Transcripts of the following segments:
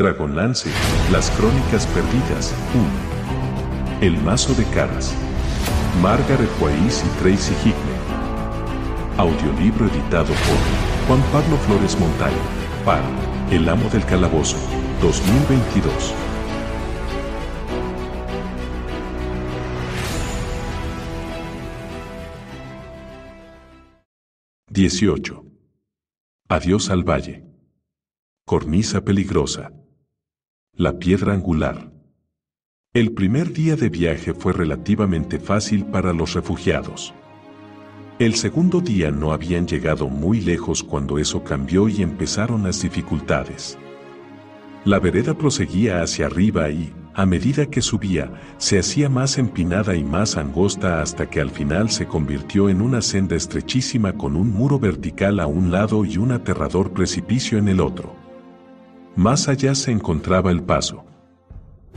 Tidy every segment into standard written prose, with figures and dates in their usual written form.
Dragonlance, Las Crónicas Perdidas, 1. El Mazo de Caras. Margaret Weis y Tracy Hickman. Audiolibro editado por Juan Pablo Flores Montaño, para El Amo del Calabozo, 2022. XVIII. Adiós al valle. Cornisa peligrosa. La piedra angular. El primer día de viaje fue relativamente fácil para los refugiados. El segundo día no habían llegado muy lejos cuando eso cambió y empezaron las dificultades. La vereda proseguía hacia arriba y, a medida que subía, se hacía más empinada y más angosta hasta que al final se convirtió en una senda estrechísima con un muro vertical a un lado y un aterrador precipicio en el otro. Más allá se encontraba el paso.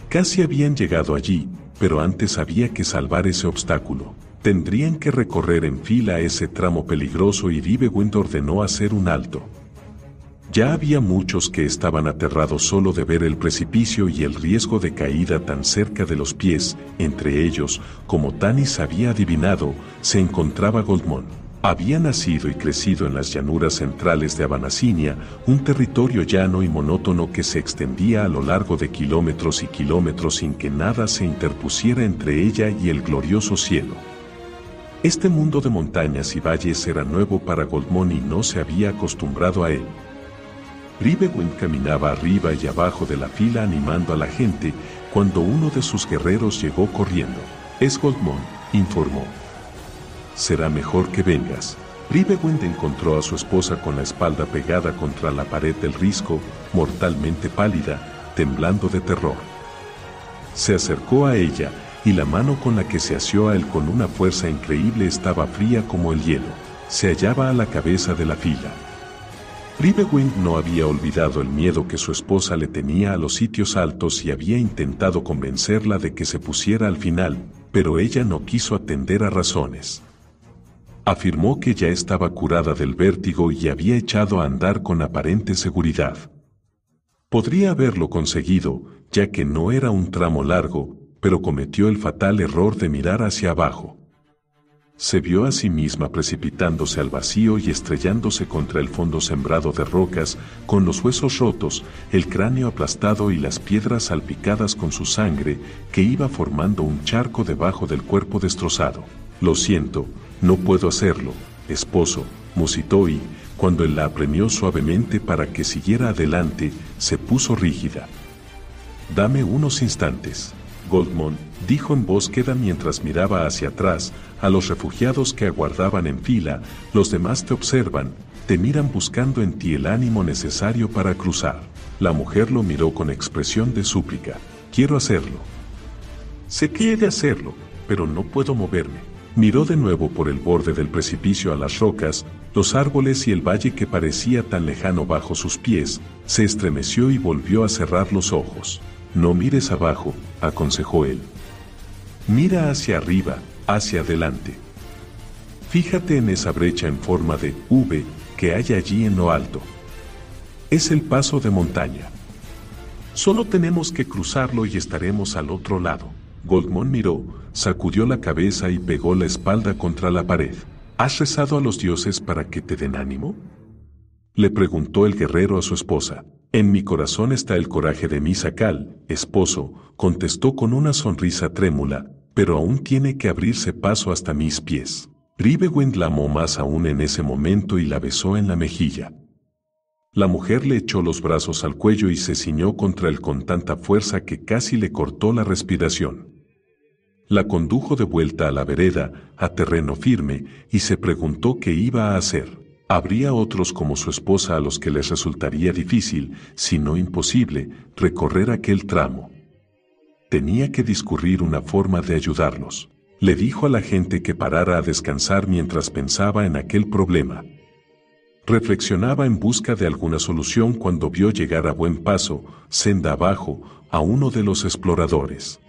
Casi habían llegado allí, pero antes había que salvar ese obstáculo. Tendrían que recorrer en fila ese tramo peligroso y Ribewind ordenó hacer un alto. Ya había muchos que estaban aterrados solo de ver el precipicio y el riesgo de caída tan cerca de los pies. Entre ellos, como Tanis había adivinado, se encontraba Goldmon. Había nacido y crecido en las llanuras centrales de Abanasinia, un territorio llano y monótono que se extendía a lo largo de kilómetros y kilómetros sin que nada se interpusiera entre ella y el glorioso cielo. Este mundo de montañas y valles era nuevo para Goldmon y no se había acostumbrado a él. Ribewind caminaba arriba y abajo de la fila animando a la gente cuando uno de sus guerreros llegó corriendo. «Es Goldmon», informó. «Será mejor que vengas». Ribewind encontró a su esposa con la espalda pegada contra la pared del risco, mortalmente pálida, temblando de terror. Se acercó a ella, y la mano con la que se asió a él con una fuerza increíble estaba fría como el hielo. Se hallaba a la cabeza de la fila. Ribewind no había olvidado el miedo que su esposa le tenía a los sitios altos y había intentado convencerla de que se pusiera al final, pero ella no quiso atender a razones. Afirmó que ya estaba curada del vértigo y había echado a andar con aparente seguridad. Podría haberlo conseguido, ya que no era un tramo largo, pero cometió el fatal error de mirar hacia abajo. Se vio a sí misma precipitándose al vacío y estrellándose contra el fondo sembrado de rocas, con los huesos rotos, el cráneo aplastado y las piedras salpicadas con su sangre, que iba formando un charco debajo del cuerpo destrozado. «Lo siento, no puedo hacerlo, esposo», musitó y, cuando él la apremió suavemente para que siguiera adelante, se puso rígida. «Dame unos instantes». Goldmon, dijo en voz queda mientras miraba hacia atrás, a los refugiados que aguardaban en fila, los demás te observan, te miran buscando en ti el ánimo necesario para cruzar. La mujer lo miró con expresión de súplica. «Quiero hacerlo. Sé que he de hacerlo, pero no puedo moverme». Miró de nuevo por el borde del precipicio a las rocas, los árboles y el valle que parecía tan lejano bajo sus pies, se estremeció y volvió a cerrar los ojos. «No mires abajo», aconsejó él. «Mira hacia arriba, hacia adelante. Fíjate en esa brecha en forma de V que hay allí en lo alto. Es el paso de montaña. Solo tenemos que cruzarlo y estaremos al otro lado». Goldmon miró, sacudió la cabeza y pegó la espalda contra la pared. «¿Has rezado a los dioses para que te den ánimo?», le preguntó el guerrero a su esposa. «En mi corazón está el coraje de mi Sakal, esposo», contestó con una sonrisa trémula, «pero aún tiene que abrirse paso hasta mis pies». Ribewind la amó más aún en ese momento y la besó en la mejilla. La mujer le echó los brazos al cuello y se ciñó contra él con tanta fuerza que casi le cortó la respiración. La condujo de vuelta a la vereda, a terreno firme, y se preguntó qué iba a hacer. Habría otros como su esposa a los que les resultaría difícil, si no imposible, recorrer aquel tramo. Tenía que discurrir una forma de ayudarlos. Le dijo a la gente que parara a descansar mientras pensaba en aquel problema. Reflexionaba en busca de alguna solución cuando vio llegar a buen paso, senda abajo, a uno de los exploradores.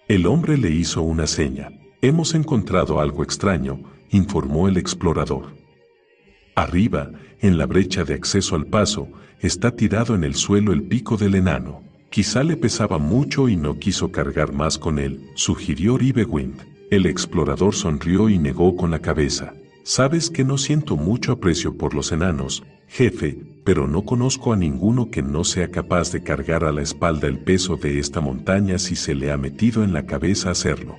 El hombre le hizo una seña. «Hemos encontrado algo extraño», informó el explorador. Arriba, en la brecha de acceso al paso, está tirado en el suelo el pico del enano. Quizá le pesaba mucho y no quiso cargar más con él, sugirió Ribewind. El explorador sonrió y negó con la cabeza. Sabes que no siento mucho aprecio por los enanos, jefe, pero no conozco a ninguno que no sea capaz de cargar a la espalda el peso de esta montaña si se le ha metido en la cabeza hacerlo.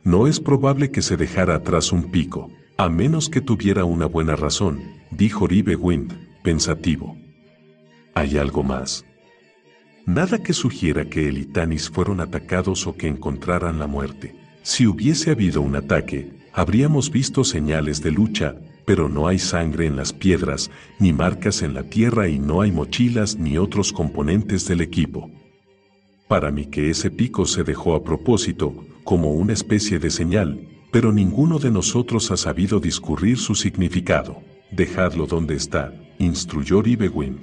No es probable que se dejara atrás un pico, a menos que tuviera una buena razón, dijo Ribewind, pensativo. ¿Hay algo más? Nada que sugiera que el y Tanis fueron atacados o que encontraran la muerte. Si hubiese habido un ataque, habríamos visto señales de lucha, pero no hay sangre en las piedras, ni marcas en la tierra y no hay mochilas ni otros componentes del equipo. Para mí que ese pico se dejó a propósito, como una especie de señal, pero ninguno de nosotros ha sabido discurrir su significado. Dejadlo donde está, instruyó Ribewind.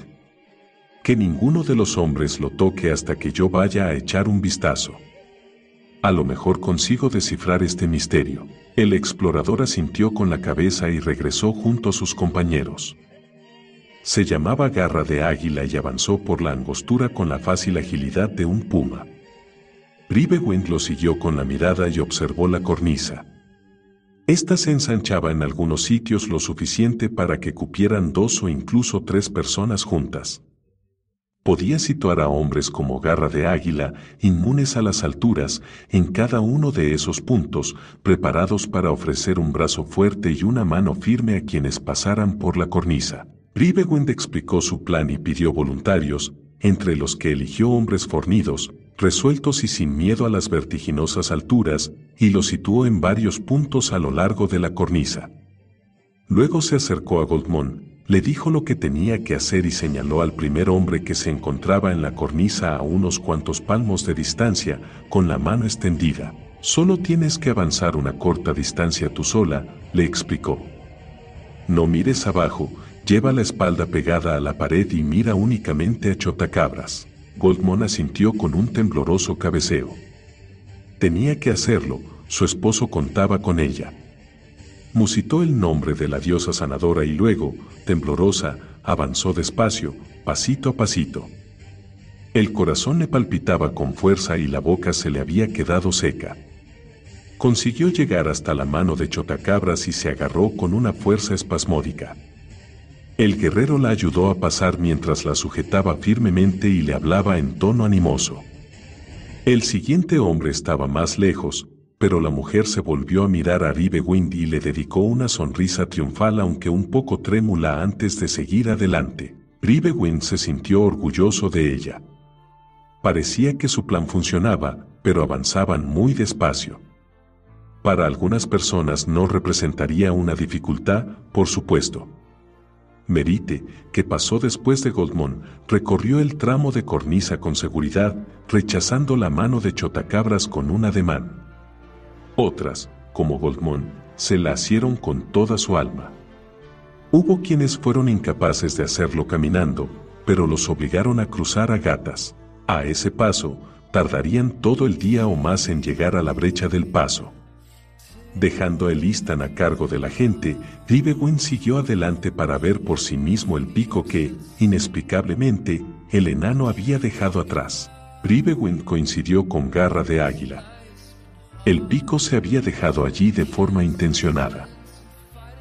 Que ninguno de los hombres lo toque hasta que yo vaya a echar un vistazo. A lo mejor consigo descifrar este misterio. El explorador asintió con la cabeza y regresó junto a sus compañeros. Se llamaba Garra de Águila y avanzó por la angostura con la fácil agilidad de un puma. Ribewind lo siguió con la mirada y observó la cornisa. Esta se ensanchaba en algunos sitios lo suficiente para que cupieran 2 o incluso 3 personas juntas. Podía situar a hombres como Garra de Águila, inmunes a las alturas, en cada uno de esos puntos, preparados para ofrecer un brazo fuerte y una mano firme a quienes pasaran por la cornisa. Ribewind explicó su plan y pidió voluntarios, entre los que eligió hombres fornidos, resueltos y sin miedo a las vertiginosas alturas, y los situó en varios puntos a lo largo de la cornisa. Luego se acercó a Goldmon, le dijo lo que tenía que hacer y señaló al primer hombre que se encontraba en la cornisa a unos cuantos palmos de distancia, con la mano extendida. Solo tienes que avanzar una corta distancia tú sola, le explicó. No mires abajo, lleva la espalda pegada a la pared y mira únicamente a Chotacabras. Goldmon asintió con un tembloroso cabeceo. Tenía que hacerlo, su esposo contaba con ella. Musitó el nombre de la diosa sanadora y luego, temblorosa, avanzó despacio, pasito a pasito. El corazón le palpitaba con fuerza y la boca se le había quedado seca. Consiguió llegar hasta la mano de Chotacabras y se agarró con una fuerza espasmódica. El guerrero la ayudó a pasar mientras la sujetaba firmemente y le hablaba en tono animoso. El siguiente hombre estaba más lejos, pero la mujer se volvió a mirar a Ribewind y le dedicó una sonrisa triunfal aunque un poco trémula antes de seguir adelante. Ribewind se sintió orgulloso de ella. Parecía que su plan funcionaba, pero avanzaban muy despacio. Para algunas personas no representaría una dificultad, por supuesto. Merite, que pasó después de Goldmon, recorrió el tramo de cornisa con seguridad, rechazando la mano de Chotacabras con un ademán. Otras, como Goldmon, se la asieron con toda su alma. Hubo quienes fueron incapaces de hacerlo caminando, pero los obligaron a cruzar a gatas. A ese paso, tardarían todo el día o más en llegar a la brecha del paso. Dejando a Elistan a cargo de la gente, Ribewind siguió adelante para ver por sí mismo el pico que, inexplicablemente, el enano había dejado atrás. Ribewind coincidió con Garra de Águila. El pico se había dejado allí de forma intencionada.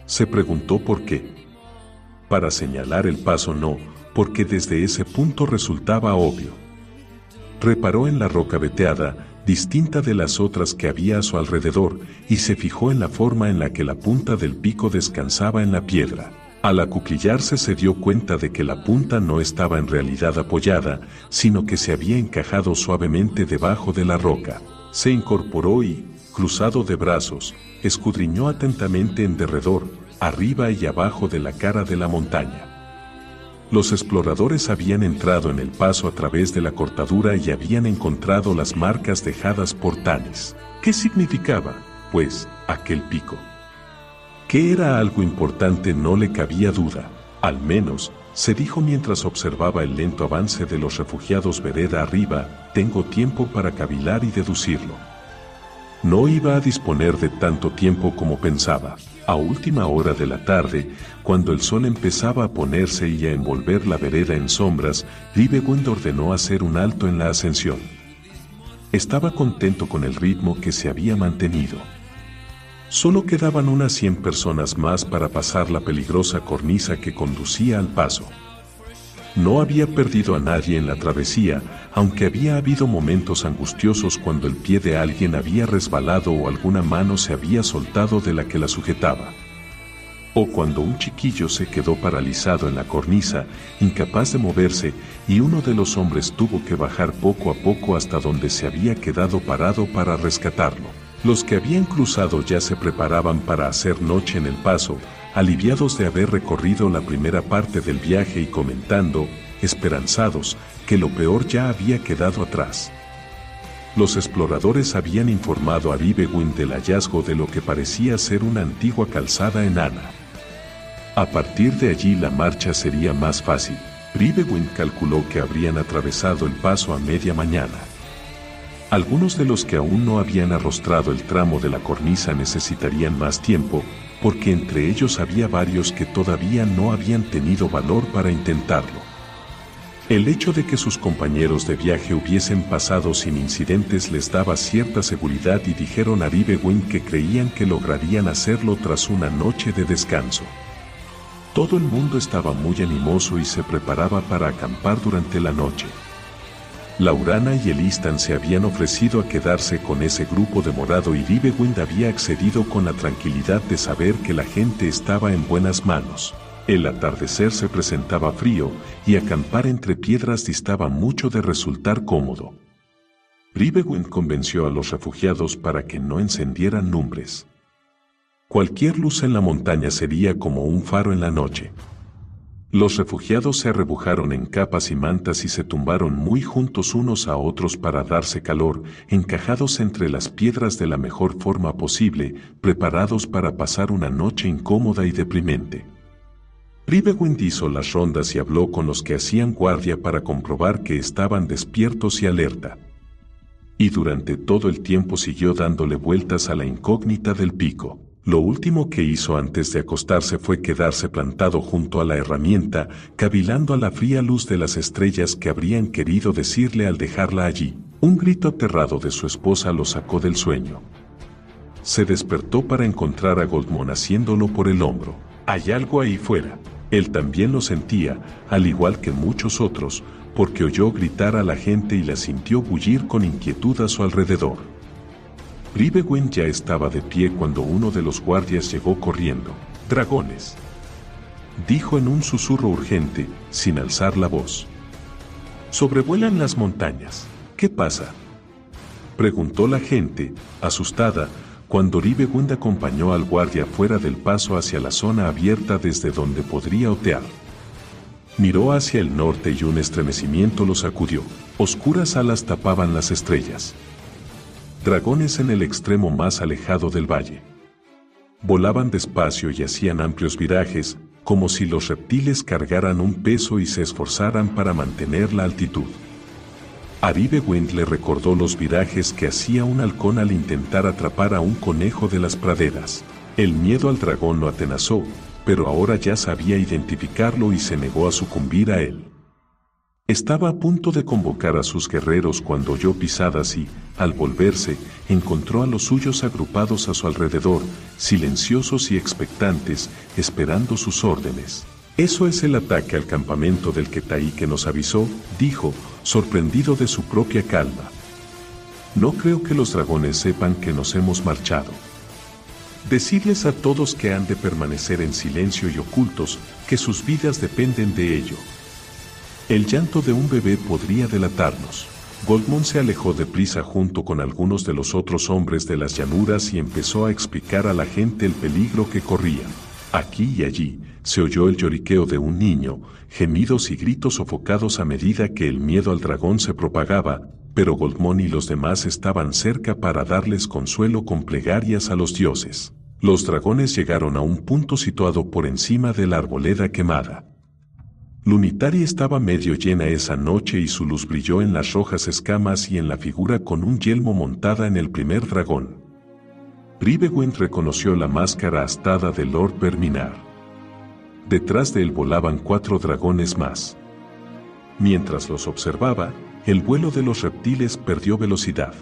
Se preguntó por qué. Para señalar el paso no, porque desde ese punto resultaba obvio. Reparó en la roca veteada, distinta de las otras que había a su alrededor, y se fijó en la forma en la que la punta del pico descansaba en la piedra. Al acuclillarse se dio cuenta de que la punta no estaba en realidad apoyada, sino que se había encajado suavemente debajo de la roca. Se incorporó y, cruzado de brazos, escudriñó atentamente en derredor, arriba y abajo de la cara de la montaña. Los exploradores habían entrado en el paso a través de la cortadura y habían encontrado las marcas dejadas por Tanis. ¿Qué significaba, pues, aquel pico? Que era algo importante no le cabía duda, al menos, se dijo mientras observaba el lento avance de los refugiados vereda arriba, tengo tiempo para cavilar y deducirlo. No iba a disponer de tanto tiempo como pensaba. A última hora de la tarde, cuando el sol empezaba a ponerse y a envolver la vereda en sombras, Ribewind ordenó hacer un alto en la ascensión. Estaba contento con el ritmo que se había mantenido. Solo quedaban unas 100 personas más para pasar la peligrosa cornisa que conducía al paso. No había perdido a nadie en la travesía, aunque había habido momentos angustiosos cuando el pie de alguien había resbalado o alguna mano se había soltado de la que la sujetaba. O cuando un chiquillo se quedó paralizado en la cornisa, incapaz de moverse, y uno de los hombres tuvo que bajar poco a poco hasta donde se había quedado parado para rescatarlo. Los que habían cruzado ya se preparaban para hacer noche en el paso, aliviados de haber recorrido la primera parte del viaje y comentando, esperanzados, que lo peor ya había quedado atrás. Los exploradores habían informado a Ribewind del hallazgo de lo que parecía ser una antigua calzada enana. A partir de allí la marcha sería más fácil. Ribewind calculó que habrían atravesado el paso a media mañana. Algunos de los que aún no habían arrostrado el tramo de la cornisa necesitarían más tiempo, porque entre ellos había varios que todavía no habían tenido valor para intentarlo. El hecho de que sus compañeros de viaje hubiesen pasado sin incidentes les daba cierta seguridad y dijeron a Ribewind que creían que lograrían hacerlo tras una noche de descanso. Todo el mundo estaba muy animoso y se preparaba para acampar durante la noche. Laurana y Elistan se habían ofrecido a quedarse con ese grupo demorado y Ribewind había accedido con la tranquilidad de saber que la gente estaba en buenas manos. El atardecer se presentaba frío y acampar entre piedras distaba mucho de resultar cómodo. Ribewind convenció a los refugiados para que no encendieran lumbres. Cualquier luz en la montaña sería como un faro en la noche. Los refugiados se arrebujaron en capas y mantas y se tumbaron muy juntos unos a otros para darse calor, encajados entre las piedras de la mejor forma posible, preparados para pasar una noche incómoda y deprimente. Ribewind hizo las rondas y habló con los que hacían guardia para comprobar que estaban despiertos y alerta. Y durante todo el tiempo siguió dándole vueltas a la incógnita del pico. Lo último que hizo antes de acostarse fue quedarse plantado junto a la herramienta, cavilando a la fría luz de las estrellas que habrían querido decirle al dejarla allí. Un grito aterrado de su esposa lo sacó del sueño. Se despertó para encontrar a Goldmon haciéndolo por el hombro. Hay algo ahí fuera. Él también lo sentía, al igual que muchos otros, porque oyó gritar a la gente y la sintió bullir con inquietud a su alrededor. Ribewind ya estaba de pie cuando uno de los guardias llegó corriendo. «¡Dragones!», dijo en un susurro urgente, sin alzar la voz. «Sobrevuelan las montañas. ¿Qué pasa?», preguntó la gente, asustada, cuando Ribewind acompañó al guardia fuera del paso hacia la zona abierta desde donde podría otear. Miró hacia el norte y un estremecimiento lo sacudió. Oscuras alas tapaban las estrellas. Dragones en el extremo más alejado del valle. Volaban despacio y hacían amplios virajes, como si los reptiles cargaran un peso y se esforzaran para mantener la altitud. A Ribewind le recordó los virajes que hacía un halcón al intentar atrapar a un conejo de las praderas. El miedo al dragón lo atenazó, pero ahora ya sabía identificarlo y se negó a sucumbir a él. Estaba a punto de convocar a sus guerreros cuando oyó pisadas y, al volverse, encontró a los suyos agrupados a su alrededor, silenciosos y expectantes, esperando sus órdenes. «Eso es el ataque al campamento del Ketaí que nos avisó», dijo, sorprendido de su propia calma. «No creo que los dragones sepan que nos hemos marchado. Decidles a todos que han de permanecer en silencio y ocultos, que sus vidas dependen de ello. El llanto de un bebé podría delatarnos». Goldmon se alejó deprisa junto con algunos de los otros hombres de las llanuras y empezó a explicar a la gente el peligro que corrían. Aquí y allí, se oyó el lloriqueo de un niño, gemidos y gritos sofocados a medida que el miedo al dragón se propagaba, pero Goldmon y los demás estaban cerca para darles consuelo con plegarias a los dioses. Los dragones llegaron a un punto situado por encima de la arboleda quemada. Lunitari estaba medio llena esa noche y su luz brilló en las rojas escamas y en la figura con un yelmo montada en el primer dragón. Bribewen reconoció la máscara astada de Lord Verminar. Detrás de él volaban 4 dragones más. Mientras los observaba, el vuelo de los reptiles perdió velocidad.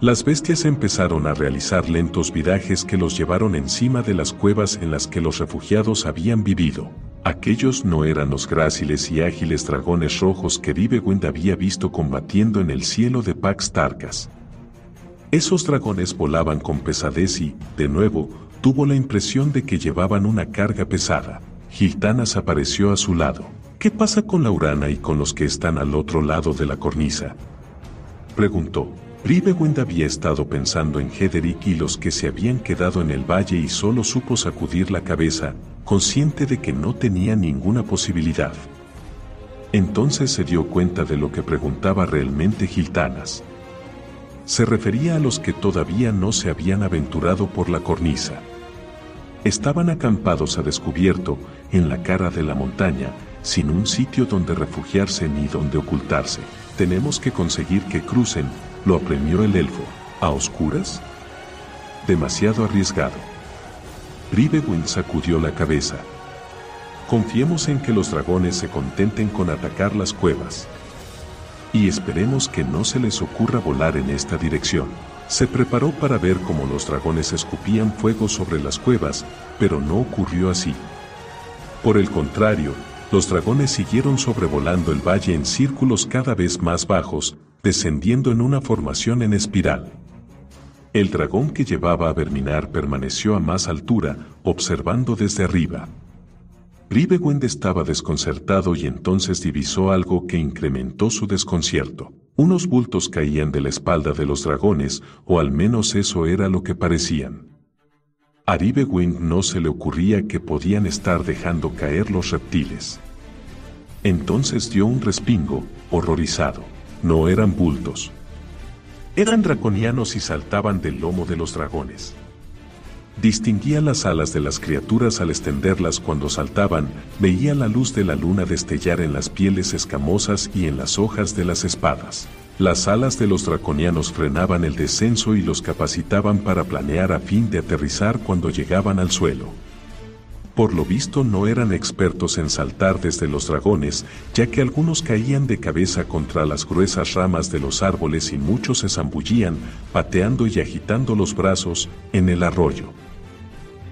Las bestias empezaron a realizar lentos virajes que los llevaron encima de las cuevas en las que los refugiados habían vivido. Aquellos no eran los gráciles y ágiles dragones rojos que Bribewen había visto combatiendo en el cielo de Pax Tarkas. Esos dragones volaban con pesadez y, de nuevo, tuvo la impresión de que llevaban una carga pesada. Hiltanas apareció a su lado. ¿Qué pasa con Laurana y con los que están al otro lado de la cornisa?, preguntó. Bribewen había estado pensando en Hederick y los que se habían quedado en el valle y solo supo sacudir la cabeza, consciente de que no tenía ninguna posibilidad. Entonces se dio cuenta de lo que preguntaba realmente Hiltanas. Se refería a los que todavía no se habían aventurado por la cornisa. Estaban acampados a descubierto, en la cara de la montaña, sin un sitio donde refugiarse ni donde ocultarse. Tenemos que conseguir que crucen, lo apremió el elfo. ¿A oscuras? Demasiado arriesgado. Bribewen sacudió la cabeza. Confiemos en que los dragones se contenten con atacar las cuevas. Y esperemos que no se les ocurra volar en esta dirección. Se preparó para ver cómo los dragones escupían fuego sobre las cuevas, pero no ocurrió así. Por el contrario, los dragones siguieron sobrevolando el valle en círculos cada vez más bajos, descendiendo en una formación en espiral. El dragón que llevaba a Verminar permaneció a más altura, observando desde arriba. Bribewen estaba desconcertado y entonces divisó algo que incrementó su desconcierto. Unos bultos caían de la espalda de los dragones, o al menos eso era lo que parecían. A Bribewen no se le ocurría que podían estar dejando caer los reptiles. Entonces dio un respingo, horrorizado. No eran bultos. Eran draconianos y saltaban del lomo de los dragones. Distinguía las alas de las criaturas al extenderlas cuando saltaban, veía la luz de la luna destellar en las pieles escamosas y en las hojas de las espadas. Las alas de los draconianos frenaban el descenso y los capacitaban para planear a fin de aterrizar cuando llegaban al suelo. Por lo visto no eran expertos en saltar desde los dragones, ya que algunos caían de cabeza contra las gruesas ramas de los árboles y muchos se zambullían, pateando y agitando los brazos, en el arroyo.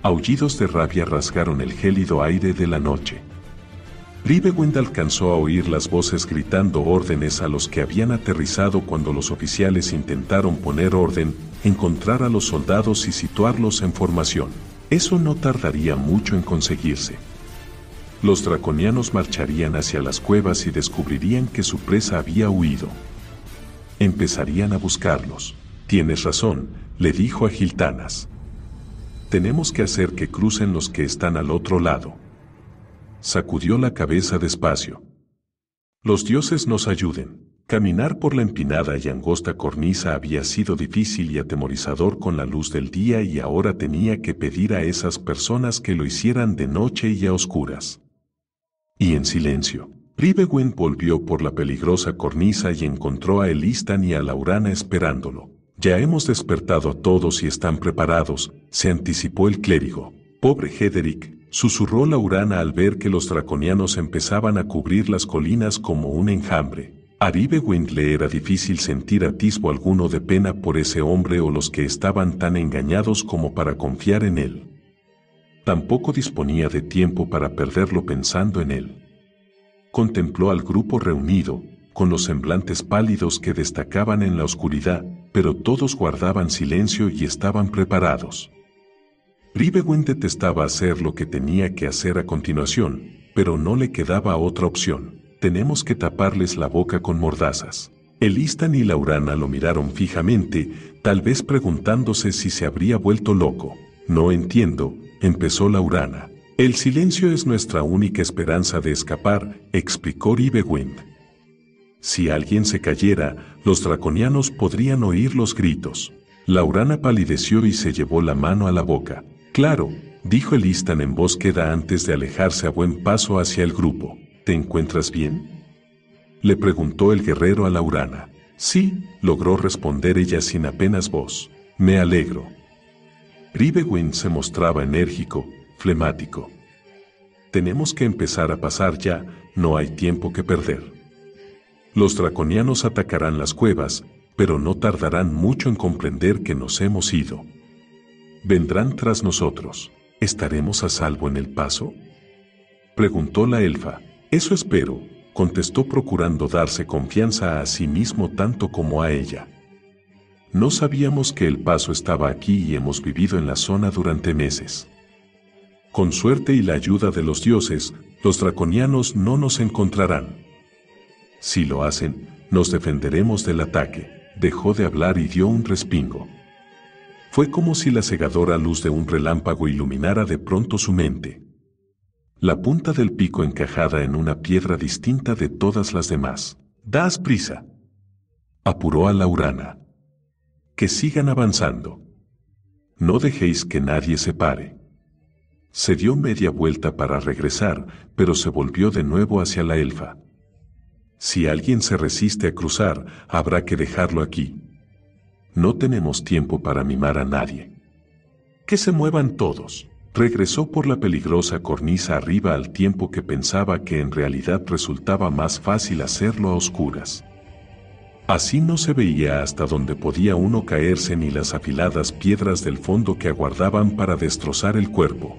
Aullidos de rabia rasgaron el gélido aire de la noche. Bribewen alcanzó a oír las voces gritando órdenes a los que habían aterrizado cuando los oficiales intentaron poner orden, encontrar a los soldados y situarlos en formación. Eso no tardaría mucho en conseguirse. Los draconianos marcharían hacia las cuevas y descubrirían que su presa había huido. Empezarían a buscarlos. Tienes razón, le dijo a Hiltanas. Tenemos que hacer que crucen los que están al otro lado. Sacudió la cabeza despacio. Los dioses nos ayuden. Caminar por la empinada y angosta cornisa había sido difícil y atemorizador con la luz del día y ahora tenía que pedir a esas personas que lo hicieran de noche y a oscuras. Y en silencio, Bribewen volvió por la peligrosa cornisa y encontró a Elistan y a Laurana esperándolo. Ya hemos despertado a todos y están preparados, se anticipó el clérigo. Pobre Hederick, susurró Laurana al ver que los draconianos empezaban a cubrir las colinas como un enjambre. A Bribewen le era difícil sentir atisbo alguno de pena por ese hombre o los que estaban tan engañados como para confiar en él. Tampoco disponía de tiempo para perderlo pensando en él. Contempló al grupo reunido, con los semblantes pálidos que destacaban en la oscuridad, pero todos guardaban silencio y estaban preparados. Bribewen detestaba hacer lo que tenía que hacer a continuación, pero no le quedaba otra opción. Tenemos que taparles la boca con mordazas. Elistan y Laurana lo miraron fijamente, tal vez preguntándose si se habría vuelto loco. No entiendo, empezó Laurana. El silencio es nuestra única esperanza de escapar, explicó Bribewen. Si alguien se cayera, los draconianos podrían oír los gritos. Laurana palideció y se llevó la mano a la boca. Claro, dijo Elistan en voz queda antes de alejarse a buen paso hacia el grupo. ¿Te encuentras bien?, le preguntó el guerrero a Laurana. Sí, logró responder ella sin apenas voz. Me alegro. Rivewin se mostraba enérgico, flemático. Tenemos que empezar a pasar ya, no hay tiempo que perder. Los draconianos atacarán las cuevas, pero no tardarán mucho en comprender que nos hemos ido. Vendrán tras nosotros. ¿Estaremos a salvo en el paso?, preguntó la elfa. Eso espero, contestó procurando darse confianza a sí mismo tanto como a ella. No sabíamos que el paso estaba aquí y hemos vivido en la zona durante meses. Con suerte y la ayuda de los dioses, los draconianos no nos encontrarán. Si lo hacen, nos defenderemos del ataque. Dejó de hablar y dio un respingo. Fue como si la cegadora luz de un relámpago iluminara de pronto su mente. La punta del pico encajada en una piedra distinta de todas las demás. «¡Daos prisa!», apuró a Laurana. «Que sigan avanzando. No dejéis que nadie se pare». Se dio media vuelta para regresar, pero se volvió de nuevo hacia la elfa. «Si alguien se resiste a cruzar, habrá que dejarlo aquí. No tenemos tiempo para mimar a nadie». «Que se muevan todos». Regresó por la peligrosa cornisa arriba al tiempo que pensaba que en realidad resultaba más fácil hacerlo a oscuras. Así no se veía hasta donde podía uno caerse ni las afiladas piedras del fondo que aguardaban para destrozar el cuerpo.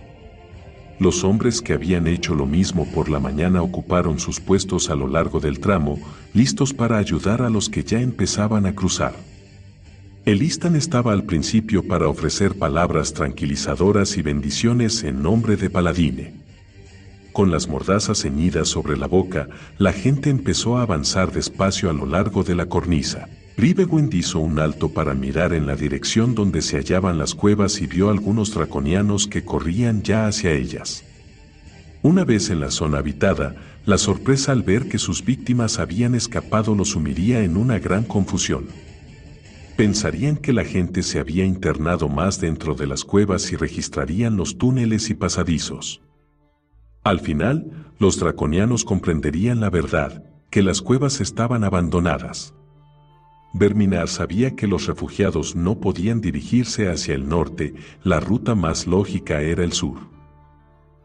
Los hombres que habían hecho lo mismo por la mañana ocuparon sus puestos a lo largo del tramo, listos para ayudar a los que ya empezaban a cruzar. Elistan estaba al principio para ofrecer palabras tranquilizadoras y bendiciones en nombre de Paladine. Con las mordazas ceñidas sobre la boca, la gente empezó a avanzar despacio a lo largo de la cornisa. Rivewin hizo un alto para mirar en la dirección donde se hallaban las cuevas y vio algunos draconianos que corrían ya hacia ellas. Una vez en la zona habitada, la sorpresa al ver que sus víctimas habían escapado los sumiría en una gran confusión. Pensarían que la gente se había internado más dentro de las cuevas y registrarían los túneles y pasadizos. Al final, los draconianos comprenderían la verdad, que las cuevas estaban abandonadas. Verminar sabía que los refugiados no podían dirigirse hacia el norte, la ruta más lógica era el sur.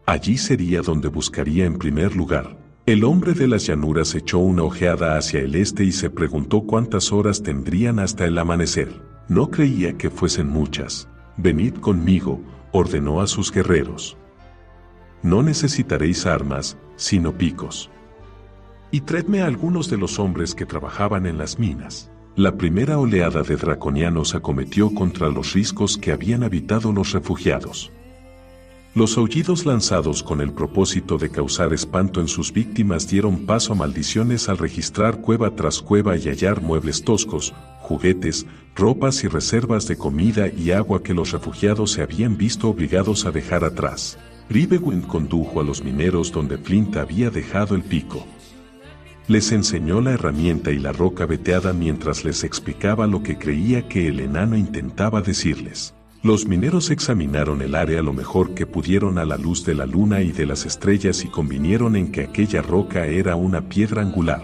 Allí sería donde buscaría en primer lugar. El hombre de las llanuras echó una ojeada hacia el este y se preguntó cuántas horas tendrían hasta el amanecer. No creía que fuesen muchas. «Venid conmigo», ordenó a sus guerreros. «No necesitaréis armas, sino picos. Y traedme a algunos de los hombres que trabajaban en las minas». La primera oleada de draconianos acometió contra los riscos que habían habitado los refugiados. Los aullidos lanzados con el propósito de causar espanto en sus víctimas dieron paso a maldiciones al registrar cueva tras cueva y hallar muebles toscos, juguetes, ropas y reservas de comida y agua que los refugiados se habían visto obligados a dejar atrás. Rivewin condujo a los mineros donde Flint había dejado el pico. Les enseñó la herramienta y la roca veteada mientras les explicaba lo que creía que el enano intentaba decirles. Los mineros examinaron el área lo mejor que pudieron a la luz de la luna y de las estrellas y convinieron en que aquella roca era una piedra angular.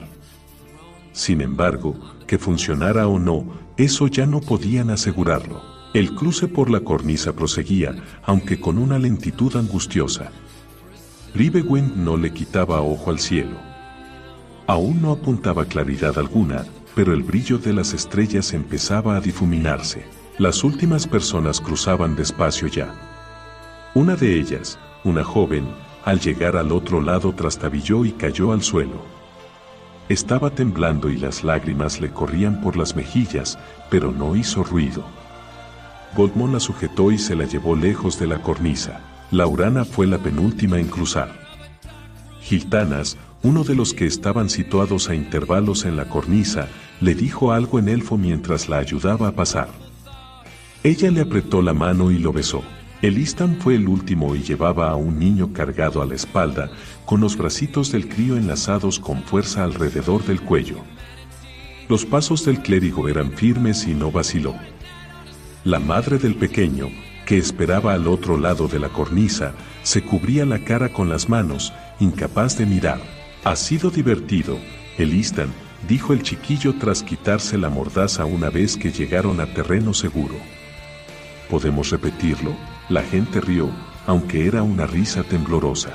Sin embargo, que funcionara o no, eso ya no podían asegurarlo. El cruce por la cornisa proseguía, aunque con una lentitud angustiosa. Rivewin no le quitaba ojo al cielo. Aún no apuntaba claridad alguna, pero el brillo de las estrellas empezaba a difuminarse. Las últimas personas cruzaban despacio ya. Una de ellas, una joven, al llegar al otro lado trastabilló y cayó al suelo. Estaba temblando y las lágrimas le corrían por las mejillas, pero no hizo ruido. Goldmon la sujetó y se la llevó lejos de la cornisa. Laurana fue la penúltima en cruzar. Giltanas, uno de los que estaban situados a intervalos en la cornisa, le dijo algo en elfo mientras la ayudaba a pasar. Ella le apretó la mano y lo besó. Elistan fue el último y llevaba a un niño cargado a la espalda, con los bracitos del crío enlazados con fuerza alrededor del cuello. Los pasos del clérigo eran firmes y no vaciló. La madre del pequeño, que esperaba al otro lado de la cornisa, se cubría la cara con las manos, incapaz de mirar. «Ha sido divertido, Elistan», dijo el chiquillo tras quitarse la mordaza una vez que llegaron a terreno seguro. ¿Podemos repetirlo? La gente rió, aunque era una risa temblorosa.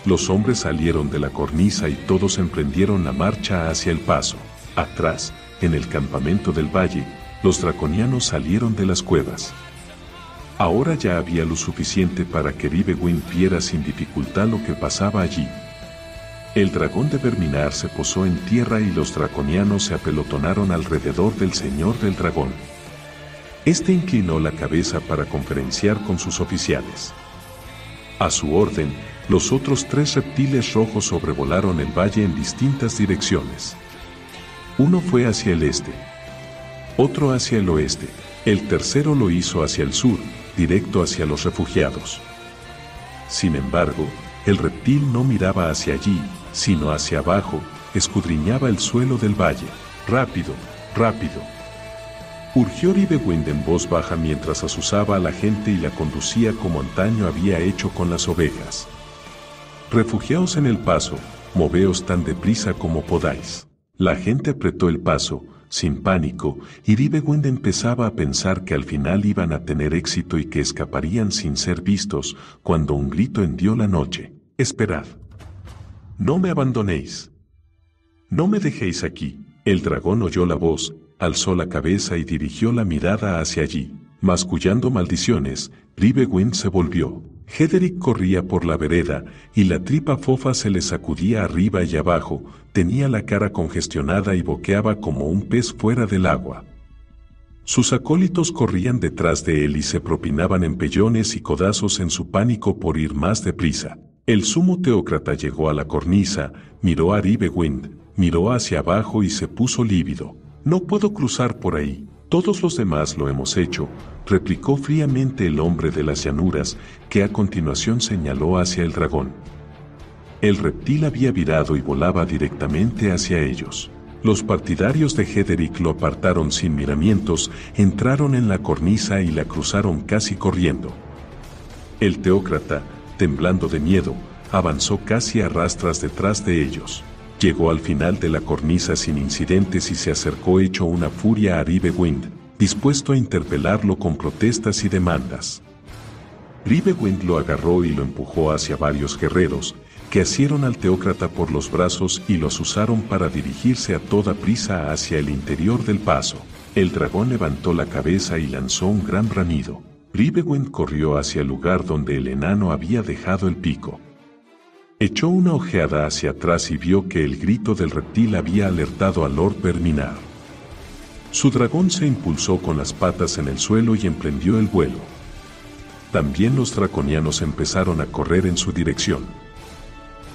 Los hombres salieron de la cornisa y todos emprendieron la marcha hacia el paso. Atrás, en el campamento del valle, los draconianos salieron de las cuevas. Ahora ya había lo suficiente para que Ribewind viera sin dificultad lo que pasaba allí. El dragón de Verminar se posó en tierra y los draconianos se apelotonaron alrededor del señor del dragón. Este inclinó la cabeza para conferenciar con sus oficiales. A su orden, los otros 3 reptiles rojos sobrevolaron el valle en distintas direcciones. Uno fue hacia el este, otro hacia el oeste, el tercero lo hizo hacia el sur, directo hacia los refugiados. Sin embargo, el reptil no miraba hacia allí, sino hacia abajo, escudriñaba el suelo del valle. ¡Rápido, rápido!, urgió Ribewind en voz baja mientras azuzaba a la gente y la conducía como antaño había hecho con las ovejas. Refugiaos en el paso, moveos tan deprisa como podáis. La gente apretó el paso, sin pánico, y Ribewind empezaba a pensar que al final iban a tener éxito y que escaparían sin ser vistos, cuando un grito hendió la noche. «¡Esperad! ¡No me abandonéis! ¡No me dejéis aquí!». El dragón oyó la voz, alzó la cabeza y dirigió la mirada hacia allí. Mascullando maldiciones, Ribewind se volvió. Hederick corría por la vereda, y la tripa fofa se le sacudía arriba y abajo, tenía la cara congestionada y boqueaba como un pez fuera del agua. Sus acólitos corrían detrás de él y se propinaban empellones y codazos en su pánico por ir más deprisa. El sumo teócrata llegó a la cornisa, miró a Ribewind, miró hacia abajo y se puso lívido. «No puedo cruzar por ahí. Todos los demás lo hemos hecho», replicó fríamente el hombre de las llanuras, que a continuación señaló hacia el dragón. El reptil había virado y volaba directamente hacia ellos. Los partidarios de Hederick lo apartaron sin miramientos, entraron en la cornisa y la cruzaron casi corriendo. El teócrata, temblando de miedo, avanzó casi a rastras detrás de ellos. Llegó al final de la cornisa sin incidentes y se acercó hecho una furia a Ribewind, dispuesto a interpelarlo con protestas y demandas. Ribewind lo agarró y lo empujó hacia varios guerreros, que asieron al teócrata por los brazos y los usaron para dirigirse a toda prisa hacia el interior del paso. El dragón levantó la cabeza y lanzó un gran bramido. Ribewind corrió hacia el lugar donde el enano había dejado el pico. Echó una ojeada hacia atrás y vio que el grito del reptil había alertado a Lord Verminar. Su dragón se impulsó con las patas en el suelo y emprendió el vuelo. También los draconianos empezaron a correr en su dirección.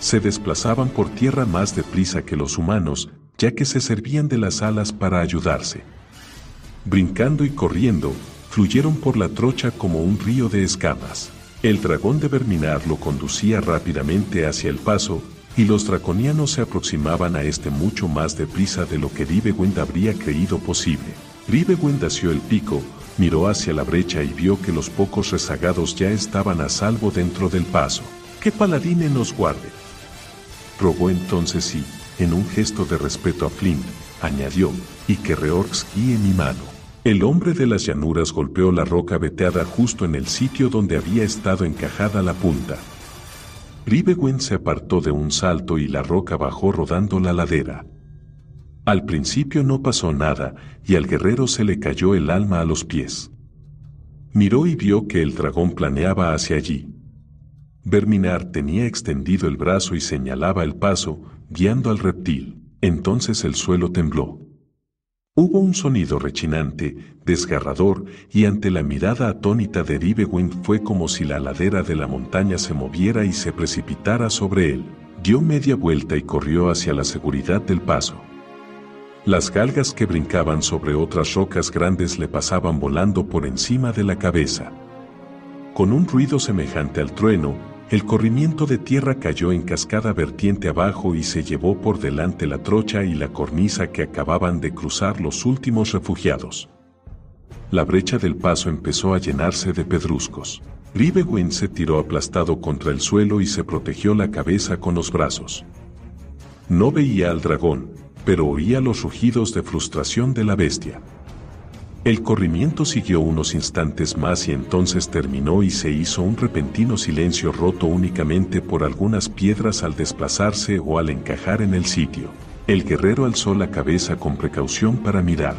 Se desplazaban por tierra más deprisa que los humanos, ya que se servían de las alas para ayudarse. Brincando y corriendo, fluyeron por la trocha como un río de escamas. El dragón de Verminar lo conducía rápidamente hacia el paso, y los draconianos se aproximaban a este mucho más deprisa de lo que Ribewind habría creído posible. Ribewind asió el pico, miró hacia la brecha y vio que los pocos rezagados ya estaban a salvo dentro del paso. «¡Que Paladine nos guarde!», rogó entonces y, en un gesto de respeto a Flint, añadió, «y que Reorx guíe mi mano». El hombre de las llanuras golpeó la roca veteada justo en el sitio donde había estado encajada la punta. Ribewind se apartó de un salto y la roca bajó rodando la ladera. Al principio no pasó nada, y al guerrero se le cayó el alma a los pies. Miró y vio que el dragón planeaba hacia allí. Verminar tenía extendido el brazo y señalaba el paso, guiando al reptil. Entonces el suelo tembló. Hubo un sonido rechinante, desgarrador, y ante la mirada atónita de Ribewind fue como si la ladera de la montaña se moviera y se precipitara sobre él. Dio media vuelta y corrió hacia la seguridad del paso. Las galgas que brincaban sobre otras rocas grandes le pasaban volando por encima de la cabeza. Con un ruido semejante al trueno, el corrimiento de tierra cayó en cascada vertiente abajo y se llevó por delante la trocha y la cornisa que acababan de cruzar los últimos refugiados. La brecha del paso empezó a llenarse de pedruscos. Ribewind se tiró aplastado contra el suelo y se protegió la cabeza con los brazos. No veía al dragón, pero oía los rugidos de frustración de la bestia. El corrimiento siguió unos instantes más y entonces terminó y se hizo un repentino silencio roto únicamente por algunas piedras al desplazarse o al encajar en el sitio. El guerrero alzó la cabeza con precaución para mirar.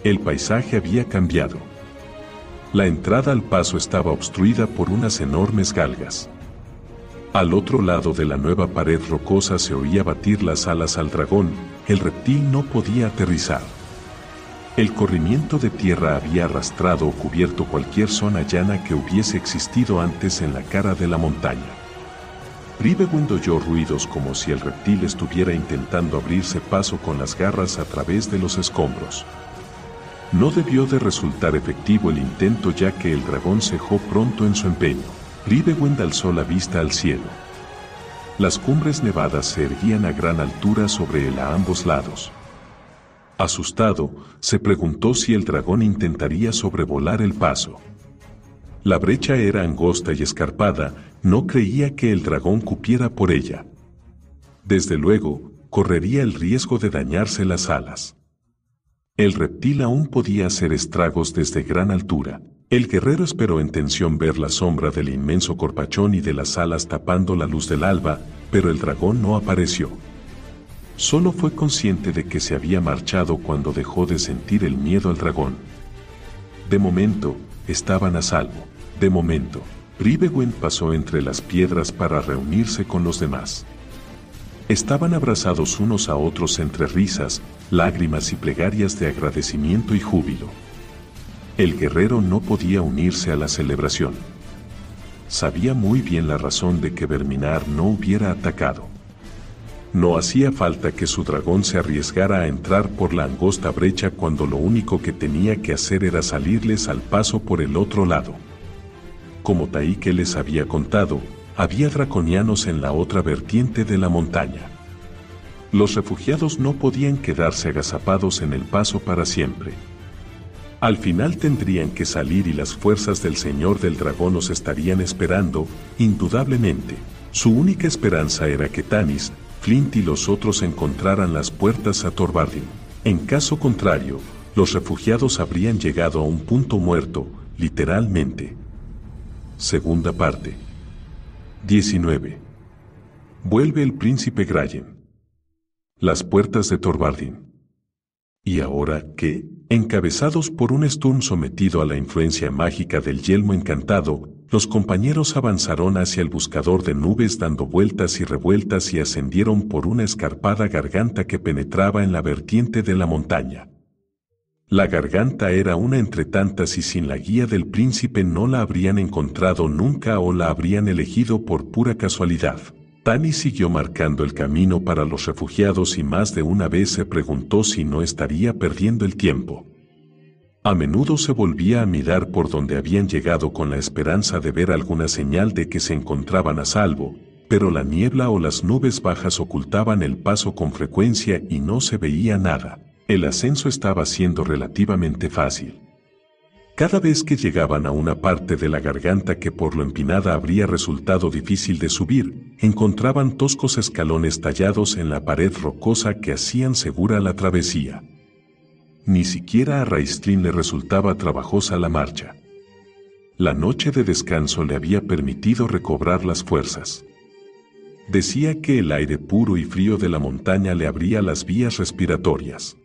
El paisaje había cambiado. La entrada al paso estaba obstruida por unas enormes galgas. Al otro lado de la nueva pared rocosa se oía batir las alas al dragón. El reptil no podía aterrizar. El corrimiento de tierra había arrastrado o cubierto cualquier zona llana que hubiese existido antes en la cara de la montaña. Bribewind oyó ruidos como si el reptil estuviera intentando abrirse paso con las garras a través de los escombros. No debió de resultar efectivo el intento ya que el dragón cejó pronto en su empeño. Bribewind alzó la vista al cielo. Las cumbres nevadas se erguían a gran altura sobre él a ambos lados. Asustado, se preguntó si el dragón intentaría sobrevolar el paso. La brecha era angosta y escarpada, no creía que el dragón cupiera por ella. Desde luego, correría el riesgo de dañarse las alas. El reptil aún podía hacer estragos desde gran altura. El guerrero esperó en tensión ver la sombra del inmenso corpachón y de las alas tapando la luz del alba, pero el dragón no apareció. Solo fue consciente de que se había marchado cuando dejó de sentir el miedo al dragón. De momento, estaban a salvo. De momento, Bribewind pasó entre las piedras para reunirse con los demás. Estaban abrazados unos a otros entre risas, lágrimas y plegarias de agradecimiento y júbilo. El guerrero no podía unirse a la celebración. Sabía muy bien la razón de que Verminar no hubiera atacado. No hacía falta que su dragón se arriesgara a entrar por la angosta brecha cuando lo único que tenía que hacer era salirles al paso por el otro lado. Como Taike les había contado, había draconianos en la otra vertiente de la montaña. Los refugiados no podían quedarse agazapados en el paso para siempre. Al final tendrían que salir y las fuerzas del Señor del Dragón los estarían esperando, indudablemente. Su única esperanza era que Tanis, Flint y los otros encontraran las puertas a Thorvaldin. En caso contrario, los refugiados habrían llegado a un punto muerto, literalmente. Segunda parte. 19. Vuelve el príncipe Grayen. Las puertas de Thorvaldin. ¿Y ahora qué? Encabezados por un Sturm sometido a la influencia mágica del yelmo encantado, los compañeros avanzaron hacia el buscador de nubes dando vueltas y revueltas y ascendieron por una escarpada garganta que penetraba en la vertiente de la montaña. La garganta era una entre tantas y sin la guía del príncipe no la habrían encontrado nunca o la habrían elegido por pura casualidad. Tanis siguió marcando el camino para los refugiados y más de una vez se preguntó si no estaría perdiendo el tiempo. A menudo se volvía a mirar por donde habían llegado con la esperanza de ver alguna señal de que se encontraban a salvo, pero la niebla o las nubes bajas ocultaban el paso con frecuencia y no se veía nada. El ascenso estaba siendo relativamente fácil. Cada vez que llegaban a una parte de la garganta que por lo empinada habría resultado difícil de subir, encontraban toscos escalones tallados en la pared rocosa que hacían segura la travesía. Ni siquiera a Raistlin le resultaba trabajosa la marcha. La noche de descanso le había permitido recobrar las fuerzas. Decía que el aire puro y frío de la montaña le abría las vías respiratorias.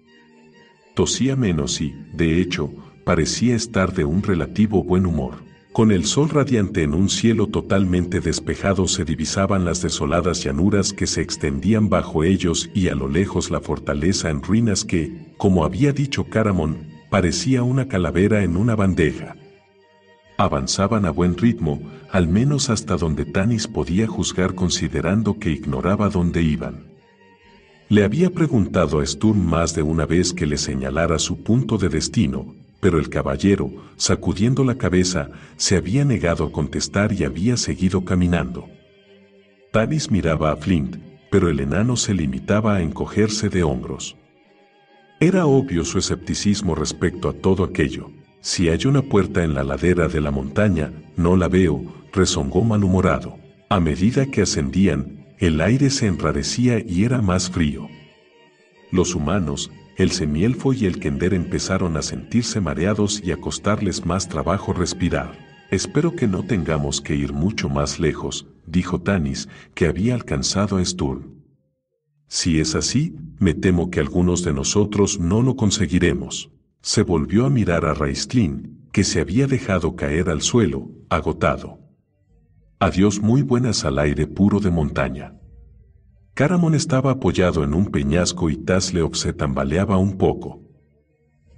Tosía menos y, de hecho, parecía estar de un relativo buen humor. Con el sol radiante en un cielo totalmente despejado se divisaban las desoladas llanuras que se extendían bajo ellos y a lo lejos la fortaleza en ruinas que, como había dicho Caramon, parecía una calavera en una bandeja. Avanzaban a buen ritmo, al menos hasta donde Tanis podía juzgar considerando que ignoraba dónde iban. Le había preguntado a Sturm más de una vez que le señalara su punto de destino, pero el caballero, sacudiendo la cabeza, se había negado a contestar y había seguido caminando. Tanis miraba a Flint, pero el enano se limitaba a encogerse de hombros. Era obvio su escepticismo respecto a todo aquello. Si hay una puerta en la ladera de la montaña, no la veo, rezongó malhumorado. A medida que ascendían, el aire se enrarecía y era más frío. Los humanos, el semielfo y el kender empezaron a sentirse mareados y a costarles más trabajo respirar. Espero que no tengamos que ir mucho más lejos, dijo Tanis, que había alcanzado a Sturm. Si es así, me temo que algunos de nosotros no lo conseguiremos. Se volvió a mirar a Raistlin, que se había dejado caer al suelo, agotado. Adiós muy buenas al aire puro de montaña. Caramon estaba apoyado en un peñasco y Tasleof se tambaleaba un poco.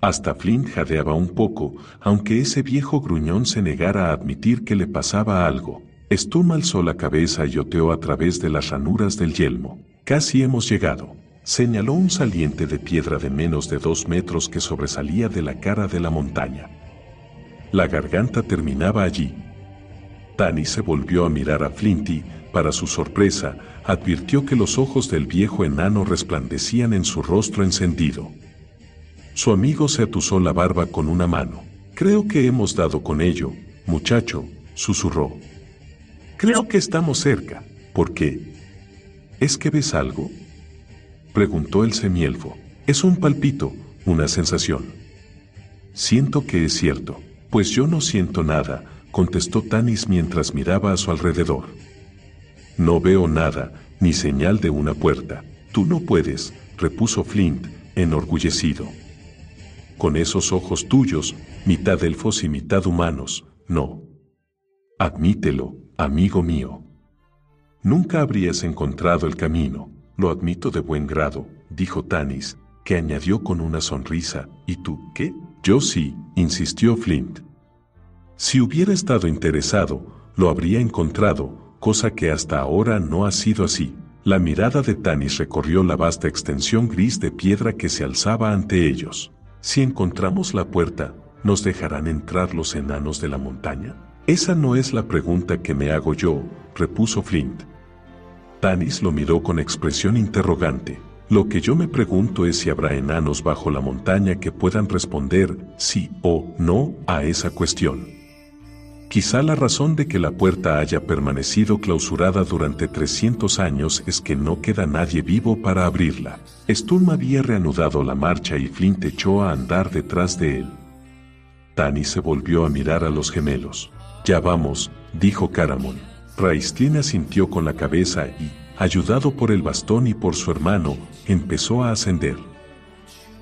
Hasta Flint jadeaba un poco, aunque ese viejo gruñón se negara a admitir que le pasaba algo. Sturm alzó la cabeza y oteó a través de las ranuras del yelmo. Casi hemos llegado. Señaló un saliente de piedra de menos de 2 metros que sobresalía de la cara de la montaña. La garganta terminaba allí. Tanis se volvió a mirar a Flint y, para su sorpresa, advirtió que los ojos del viejo enano resplandecían en su rostro encendido. Su amigo se atusó la barba con una mano. Creo que hemos dado con ello, muchacho, susurró. Creo que estamos cerca. ¿Por qué? ¿Es que ves algo? Preguntó el semielfo. Es un palpito, una sensación. Siento que es cierto. Pues yo no siento nada, contestó Tanis mientras miraba a su alrededor. No veo nada, ni señal de una puerta. Tú no puedes, repuso Flint, enorgullecido. Con esos ojos tuyos, mitad elfos y mitad humanos, no. Admítelo, amigo mío. Nunca habrías encontrado el camino, lo admito de buen grado, dijo Tanis, que añadió con una sonrisa, ¿y tú, qué? Yo sí, insistió Flint. Si hubiera estado interesado, lo habría encontrado, cosa que hasta ahora no ha sido así. La mirada de Tanis recorrió la vasta extensión gris de piedra que se alzaba ante ellos. Si encontramos la puerta, ¿nos dejarán entrar los enanos de la montaña? Esa no es la pregunta que me hago yo, repuso Flint. Tanis lo miró con expresión interrogante. Lo que yo me pregunto es si habrá enanos bajo la montaña que puedan responder sí o no a esa cuestión. Quizá la razón de que la puerta haya permanecido clausurada durante 300 años es que no queda nadie vivo para abrirla. Sturm había reanudado la marcha y Flint echó a andar detrás de él. Tanis se volvió a mirar a los gemelos. Ya vamos, dijo Caramon. Raistlin asintió con la cabeza y, ayudado por el bastón y por su hermano, empezó a ascender.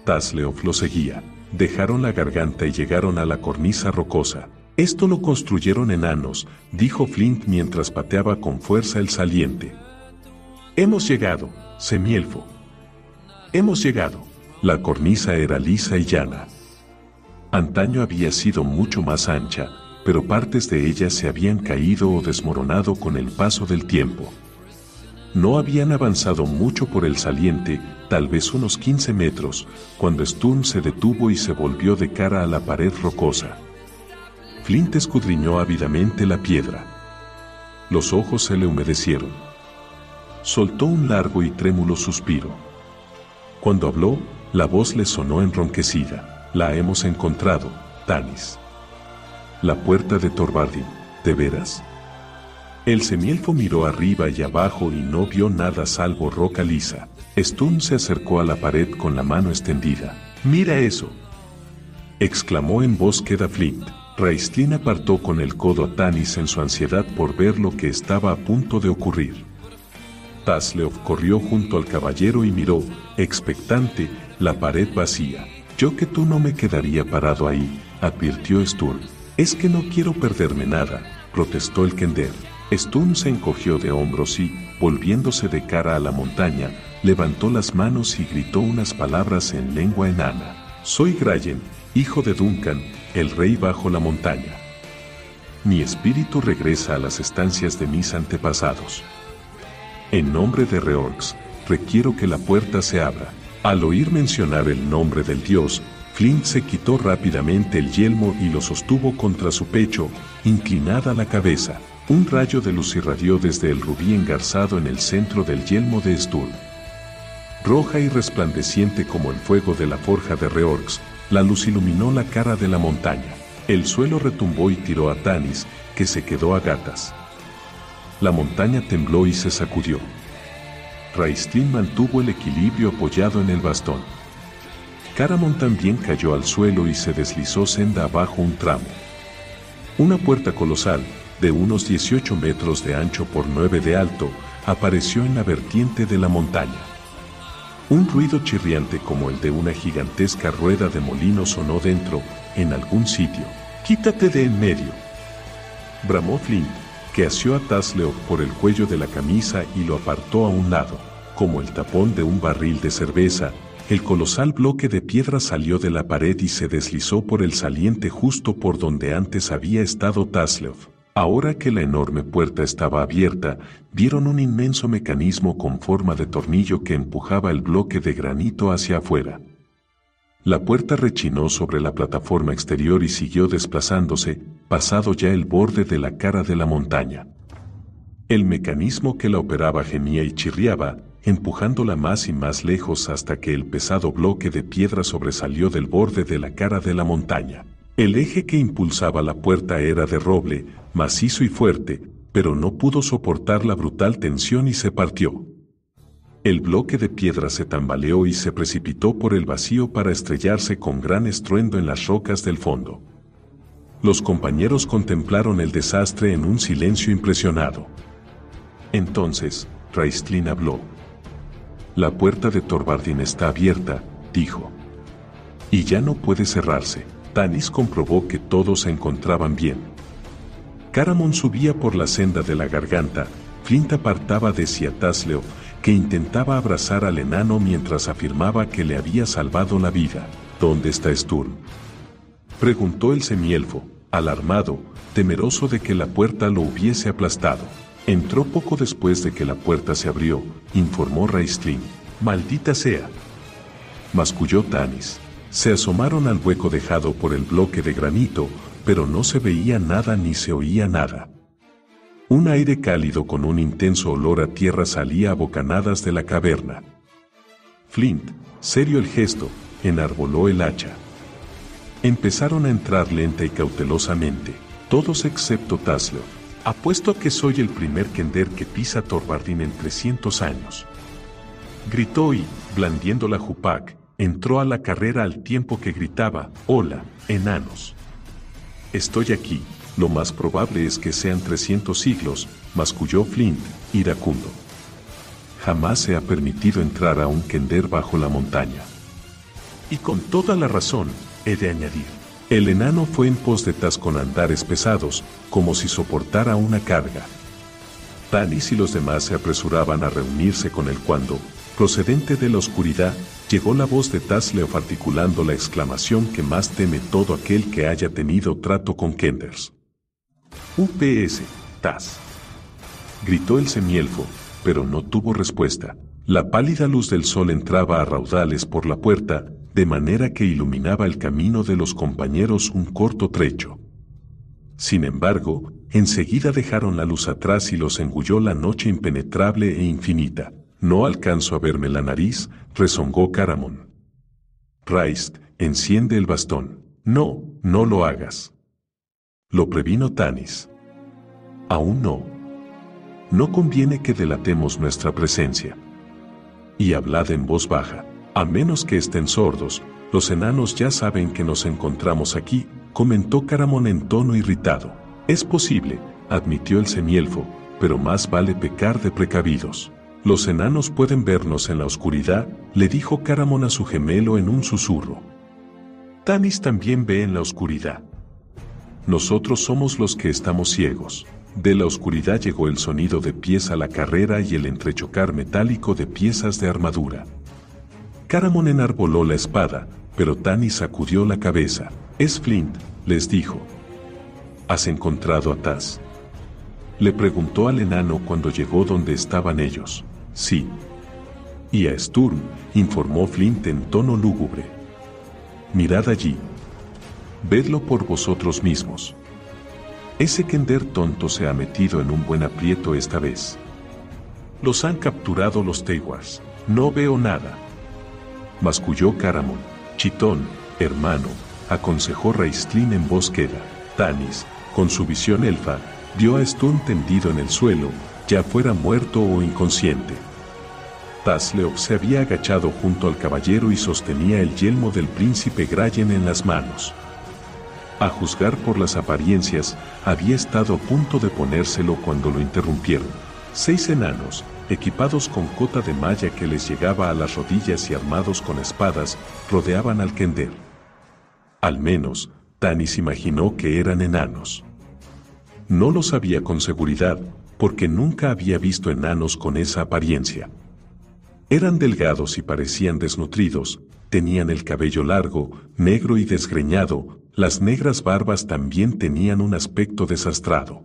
Tasleof lo seguía. Dejaron la garganta y llegaron a la cornisa rocosa. Esto lo construyeron enanos, dijo Flint mientras pateaba con fuerza el saliente. Hemos llegado, semielfo. Hemos llegado. La cornisa era lisa y llana. Antaño había sido mucho más ancha, pero partes de ella se habían caído o desmoronado con el paso del tiempo. No habían avanzado mucho por el saliente, tal vez unos 15 metros, cuando Sturm se detuvo y se volvió de cara a la pared rocosa. Flint escudriñó ávidamente la piedra. Los ojos se le humedecieron. Soltó un largo y trémulo suspiro. Cuando habló, la voz le sonó enronquecida. La hemos encontrado, Tanis. La puerta de Thorvaldin, ¿de veras? El semielfo miró arriba y abajo y no vio nada salvo roca lisa. Sturm se acercó a la pared con la mano extendida. «¡Mira eso!», exclamó en voz queda Flint. Raistlin apartó con el codo a Tanis en su ansiedad por ver lo que estaba a punto de ocurrir. Tasleof corrió junto al caballero y miró, expectante, la pared vacía. «Yo que tú no me quedaría parado ahí», advirtió Sturm. «Es que no quiero perderme nada», protestó el kender. Sturm se encogió de hombros y, volviéndose de cara a la montaña, levantó las manos y gritó unas palabras en lengua enana. «Soy Grayen, hijo de Duncan, el rey bajo la montaña. Mi espíritu regresa a las estancias de mis antepasados. En nombre de Reorx, requiero que la puerta se abra». Al oír mencionar el nombre del dios, Flint se quitó rápidamente el yelmo y lo sostuvo contra su pecho, inclinada la cabeza. Un rayo de luz irradió desde el rubí engarzado en el centro del yelmo de Sturm. Roja y resplandeciente como el fuego de la forja de Reorx, la luz iluminó la cara de la montaña. El suelo retumbó y tiró a Tanis, que se quedó a gatas. La montaña tembló y se sacudió. Raistlin mantuvo el equilibrio apoyado en el bastón. Caramon también cayó al suelo y se deslizó senda abajo un tramo. Una puerta colosal, de unos 18 metros de ancho por 9 de alto, apareció en la vertiente de la montaña. Un ruido chirriante como el de una gigantesca rueda de molino sonó dentro, en algún sitio. «¡Quítate de en medio!», bramó Flint, que asió a Tasleof por el cuello de la camisa y lo apartó a un lado. Como el tapón de un barril de cerveza, el colosal bloque de piedra salió de la pared y se deslizó por el saliente justo por donde antes había estado Tasleof. Ahora que la enorme puerta estaba abierta, vieron un inmenso mecanismo con forma de tornillo que empujaba el bloque de granito hacia afuera. La puerta rechinó sobre la plataforma exterior y siguió desplazándose, pasado ya el borde de la cara de la montaña. El mecanismo que la operaba gemía y chirriaba, empujándola más y más lejos hasta que el pesado bloque de piedra sobresalió del borde de la cara de la montaña. El eje que impulsaba la puerta era de roble, macizo y fuerte, pero no pudo soportar la brutal tensión y se partió. El bloque de piedra se tambaleó y se precipitó por el vacío para estrellarse con gran estruendo en las rocas del fondo. Los compañeros contemplaron el desastre en un silencio impresionado. Entonces, Raistlin habló. «La puerta de Thorvaldin está abierta», dijo. «Y ya no puede cerrarse». Tanis comprobó que todos se encontraban bien. Caramon subía por la senda de la garganta, Flint apartaba de sí a Tasleof, que intentaba abrazar al enano mientras afirmaba que le había salvado la vida. «¿Dónde está Sturm?», preguntó el semielfo, alarmado, temeroso de que la puerta lo hubiese aplastado. «Entró poco después de que la puerta se abrió», informó Raistlin. «Maldita sea», masculló Tanis. Se asomaron al hueco dejado por el bloque de granito, pero no se veía nada ni se oía nada. Un aire cálido con un intenso olor a tierra salía a bocanadas de la caverna. Flint, serio el gesto, enarboló el hacha. Empezaron a entrar lenta y cautelosamente, todos excepto Tasleof. «Apuesto a que soy el primer Kender que pisa Thorvaldin en 300 años», gritó y, blandiendo la jupak, entró a la carrera al tiempo que gritaba: «¡Hola, enanos! Estoy aquí, lo más probable es que sean 300 siglos», masculló Flint, iracundo. «Jamás se ha permitido entrar a un Kender bajo la montaña. Y con toda la razón, he de añadir». El enano fue en pos de Tas con andares pesados, como si soportara una carga. Tanis y los demás se apresuraban a reunirse con él cuando, procedente de la oscuridad, llegó la voz de Tasleof articulando la exclamación que más teme todo aquel que haya tenido trato con Kenders. «UPS, Tas», gritó el semielfo, pero no tuvo respuesta. La pálida luz del sol entraba a raudales por la puerta, de manera que iluminaba el camino de los compañeros un corto trecho. Sin embargo, enseguida dejaron la luz atrás y los engulló la noche impenetrable e infinita. «No alcanzo a verme la nariz», rezongó Caramon. «Raist, enciende el bastón». «No, no lo hagas», lo previno Tanis. «Aún no. No conviene que delatemos nuestra presencia. Y hablad en voz baja. A menos que estén sordos, los enanos ya saben que nos encontramos aquí», comentó Caramon en tono irritado. «Es posible», admitió el semielfo, «pero más vale pecar de precavidos». «Los enanos pueden vernos en la oscuridad», le dijo Caramon a su gemelo en un susurro. «Tanis también ve en la oscuridad. Nosotros somos los que estamos ciegos». De la oscuridad llegó el sonido de pies a la carrera y el entrechocar metálico de piezas de armadura. Caramon enarboló la espada, pero Tanis sacudió la cabeza. «Es Flint», les dijo. «¿Has encontrado a Tas?», le preguntó al enano cuando llegó donde estaban ellos. «Sí». «Y a Sturm», informó Flint en tono lúgubre. «Mirad allí. Vedlo por vosotros mismos. Ese Kender tonto se ha metido en un buen aprieto esta vez. Los han capturado los Teiwars. No veo nada», masculló Caramon. «Chitón, hermano», aconsejó Raistlin en voz queda. Tanis, con su visión elfa, vio a Sturm tendido en el suelo, ya fuera muerto o inconsciente. Tasleov se había agachado junto al caballero y sostenía el yelmo del príncipe Grayen en las manos. A juzgar por las apariencias, había estado a punto de ponérselo cuando lo interrumpieron. 6 enanos, equipados con cota de malla que les llegaba a las rodillas y armados con espadas, rodeaban al Kender. Al menos, Tanis imaginó que eran enanos. No lo sabía con seguridad, porque nunca había visto enanos con esa apariencia. Eran delgados y parecían desnutridos, tenían el cabello largo, negro y desgreñado, las negras barbas también tenían un aspecto desastrado.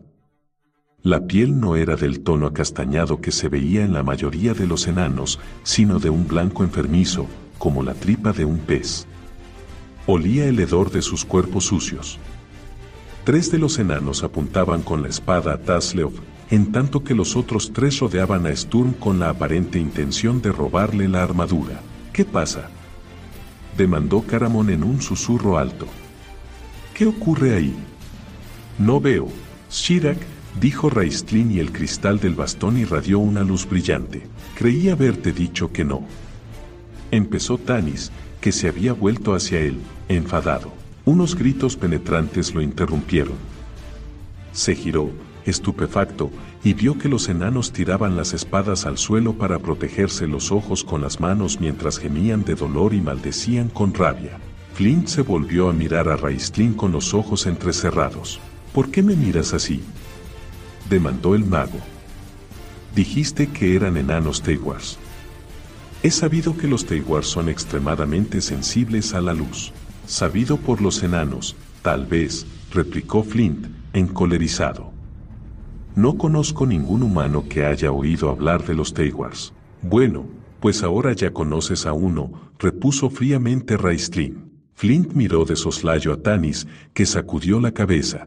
La piel no era del tono acastañado que se veía en la mayoría de los enanos, sino de un blanco enfermizo, como la tripa de un pez. Olía el hedor de sus cuerpos sucios. 3 de los enanos apuntaban con la espada a Tasleov, en tanto que los otros 3 rodeaban a Sturm con la aparente intención de robarle la armadura. ¿Qué pasa?, demandó Caramon en un susurro alto. ¿Qué ocurre ahí? No veo, Shirak, dijo Raistlin, y el cristal del bastón irradió una luz brillante. Creí haberte dicho que no. Empezó Tanis, que se había vuelto hacia él, enfadado. Unos gritos penetrantes lo interrumpieron. Se giró, estupefacto, y vio que los enanos tiraban las espadas al suelo para protegerse los ojos con las manos mientras gemían de dolor y maldecían con rabia. Flint se volvió a mirar a Raistlin con los ojos entrecerrados. ¿Por qué me miras así?, demandó el mago. Dijiste que eran enanos Taywars. He sabido que los Taywars son extremadamente sensibles a la luz. Sabido por los enanos, tal vez, replicó Flint, encolerizado. No conozco ningún humano que haya oído hablar de los Taywars. Bueno, pues ahora ya conoces a uno, repuso fríamente Raistlin. Flint miró de soslayo a Tanis, que sacudió la cabeza.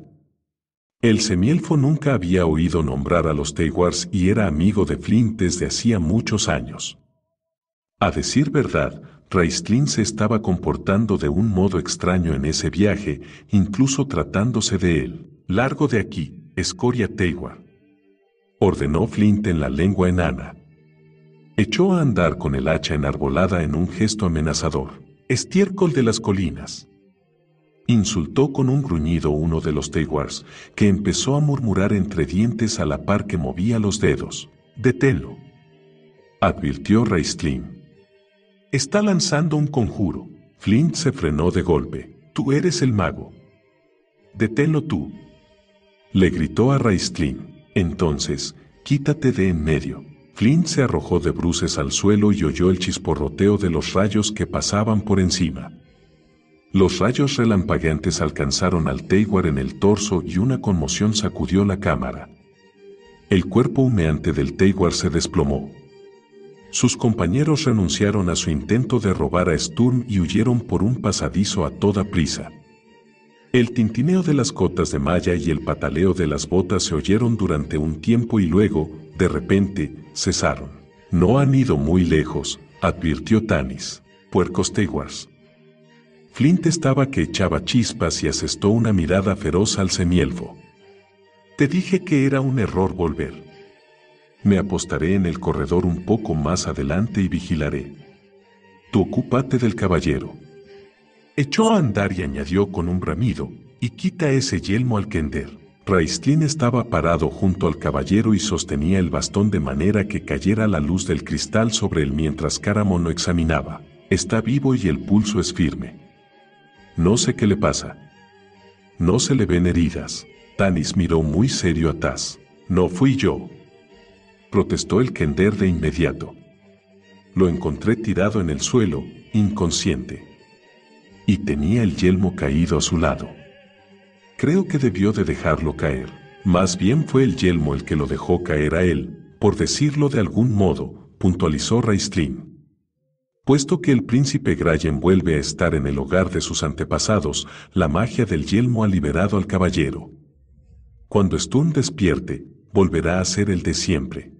El semielfo nunca había oído nombrar a los Taywars y era amigo de Flint desde hacía muchos años. A decir verdad, Raistlin se estaba comportando de un modo extraño en ese viaje, incluso tratándose de él. Largo de aquí, escoria Taywar, ordenó Flint en la lengua enana. Echó a andar con el hacha enarbolada en un gesto amenazador. Estiércol de las colinas, insultó con un gruñido uno de los Taywars, que empezó a murmurar entre dientes a la par que movía los dedos. Deténlo, advirtió Raistlin. Está lanzando un conjuro. Flint se frenó de golpe. Tú eres el mago. Deténlo tú, le gritó a Raistlin. Entonces, quítate de en medio. Flint se arrojó de bruces al suelo y oyó el chisporroteo de los rayos que pasaban por encima. Los rayos relampagueantes alcanzaron al Taywar en el torso y una conmoción sacudió la cámara. El cuerpo humeante del Taywar se desplomó. Sus compañeros renunciaron a su intento de robar a Sturm y huyeron por un pasadizo a toda prisa. El tintineo de las cotas de malla y el pataleo de las botas se oyeron durante un tiempo y luego, de repente, cesaron. No han ido muy lejos, advirtió Tanis. Puercos Taywars. Flint estaba que echaba chispas y asestó una mirada feroz al semielfo. Te dije que era un error volver. Me apostaré en el corredor un poco más adelante y vigilaré. Tú ocúpate del caballero. Echó a andar y añadió con un bramido, y quita ese yelmo al Kender. Raistlin estaba parado junto al caballero y sostenía el bastón de manera que cayera la luz del cristal sobre él mientras Caramon lo examinaba. Está vivo y el pulso es firme. No sé qué le pasa. No se le ven heridas. Tanis miró muy serio a Taz. No fui yo, protestó el Kender de inmediato. Lo encontré tirado en el suelo, inconsciente. Y tenía el yelmo caído a su lado. Creo que debió de dejarlo caer. Más bien fue el yelmo el que lo dejó caer a él, por decirlo de algún modo, puntualizó Raistlin. Puesto que el príncipe Grayen vuelve a estar en el hogar de sus antepasados, la magia del yelmo ha liberado al caballero. Cuando Sturm despierte, volverá a ser el de siempre.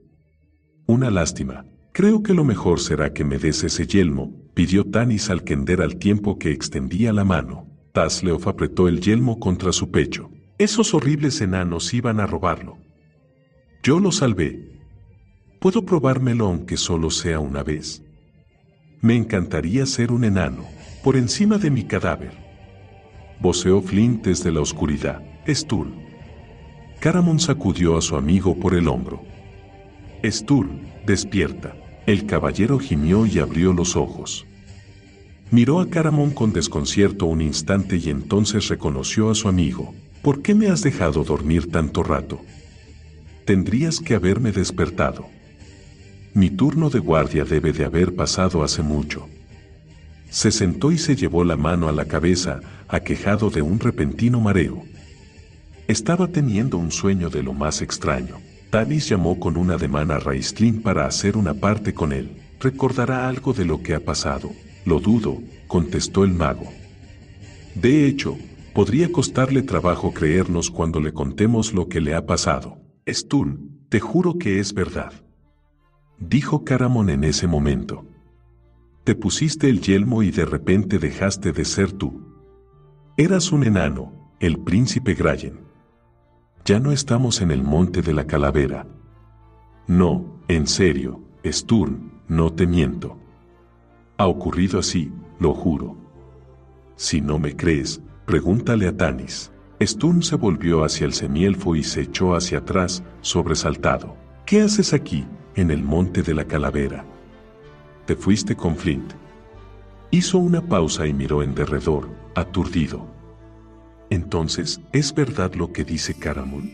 Una lástima. Creo que lo mejor será que me des ese yelmo, pidió Tanis al Kender al tiempo que extendía la mano. Tasleov apretó el yelmo contra su pecho. Esos horribles enanos iban a robarlo. Yo lo salvé. ¿Puedo probármelo aunque solo sea una vez? Me encantaría ser un enano, por encima de mi cadáver. Voceó Flint desde la oscuridad. Sturm. Caramon sacudió a su amigo por el hombro. Sturm, despierta. El caballero gimió y abrió los ojos. Miró a Caramon con desconcierto un instante y entonces reconoció a su amigo. ¿Por qué me has dejado dormir tanto rato? Tendrías que haberme despertado. Mi turno de guardia debe de haber pasado hace mucho. Se sentó y se llevó la mano a la cabeza, aquejado de un repentino mareo. Estaba teniendo un sueño de lo más extraño. Tanis llamó con un ademán a Raistlin para hacer una parte con él. ¿Recordará algo de lo que ha pasado? Lo dudo, contestó el mago. De hecho, podría costarle trabajo creernos cuando le contemos lo que le ha pasado. Sturm, te juro que es verdad. Dijo Caramon en ese momento. Te pusiste el yelmo y de repente dejaste de ser tú. Eras un enano, el príncipe Grayen. Ya no estamos en el monte de la calavera. No, en serio, Sturm, no te miento. Ha ocurrido así, lo juro. Si no me crees, pregúntale a Tanis. Sturm se volvió hacia el semielfo y se echó hacia atrás, sobresaltado. ¿Qué haces aquí, en el monte de la calavera? Te fuiste con Flint. Hizo una pausa y miró en derredor, aturdido. Entonces, ¿es verdad lo que dice Caramon?